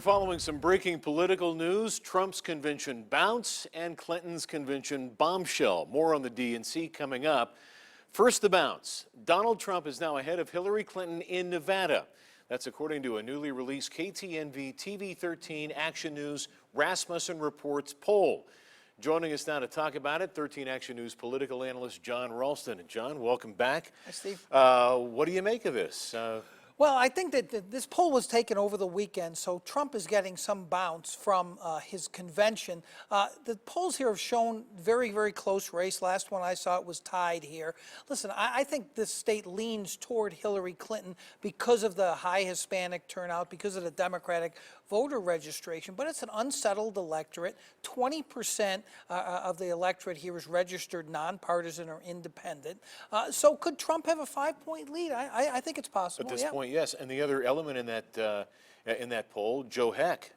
Following some breaking political news, Trump's convention bounce and Clinton's convention bombshell. More on the DNC coming up. First, the bounce. Donald Trump is now ahead of Hillary Clinton in Nevada. That's according to a newly released KTNV-TV 13 Action News Rasmussen Reports poll. Joining us now to talk about it, 13 Action News political analyst Jon Ralston. And John, welcome back. Hi, Steve. What do you make of this? Well, I think that this poll was taken over the weekend, so Trump is getting some bounce from his convention. The polls here have shown very, very close race. Last one I saw, it was tied here. Listen, I think this state leans toward Hillary Clinton because of the high Hispanic turnout, because of the Democratic voter registration, but it's an unsettled electorate. 20% of the electorate here is registered nonpartisan or independent. So could Trump have a 5-point lead? I think it's possible. At this point, yes. And the other element in that poll, Joe Heck,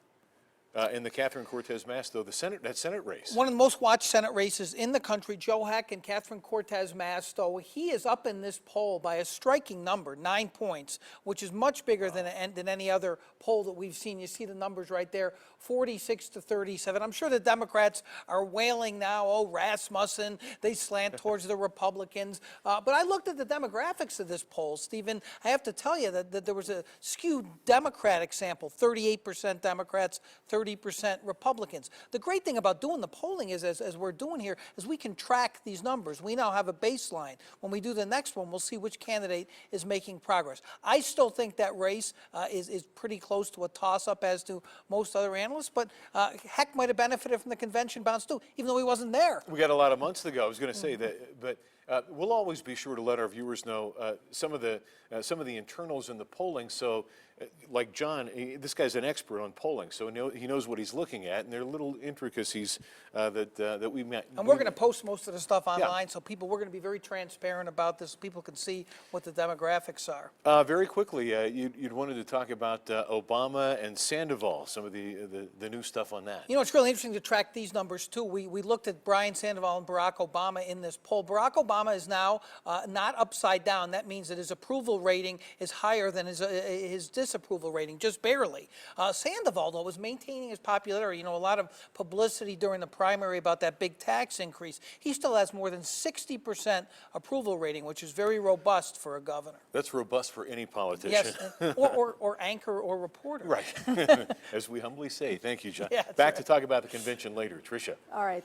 in the Catherine Cortez Masto, that Senate race. One of the most watched Senate races in the country, Joe Heck and Catherine Cortez Masto. He is up in this poll by a striking number, 9 points, which is much bigger than any other poll that we've seen. You see the numbers right there, 46 to 37. I'm sure the Democrats are wailing now, oh, Rasmussen, they slant towards the Republicans. But I looked at the demographics of this poll, Stephen. I have to tell you that there was a skewed Democratic sample, 38% Democrats, 30% Republicans. The great thing about doing the polling is, as we're doing here, is we can track these numbers. We now have a baseline. When we do the next one, we'll see which candidate is making progress. I still think that race is pretty close to a toss-up, as do most other analysts, but Heck might have benefited from the convention bounce too, even though he wasn't there. We got a lot of months to go. I was going to say that, but we'll always be sure to let our viewers know some of the internals in the polling. So, like John, this guy's an expert on polling, so he knows what he's looking at, and there are little intricacies that we met. And we're going to post most of the stuff online, so we're going to be very transparent about this. People can see what the demographics are. Very quickly, you'd wanted to talk about Obama and Sandoval, some of the new stuff on that. You know, it's really interesting to track these numbers too. We looked at Brian Sandoval and Barack Obama in this poll. Barack Obama is now not upside down. That means that his approval rating is higher than his disapproval rating, just barely. Sandoval, though, was maintaining his popularity. You know, a lot of publicity during the primary about that big tax increase. He still has more than 60% approval rating, which is very robust for a governor. That's robust for any politician. Yes, or anchor or reporter. Right, as we humbly say. Thank you, John. Yeah, Back to talk about the convention later. Tricia. All right.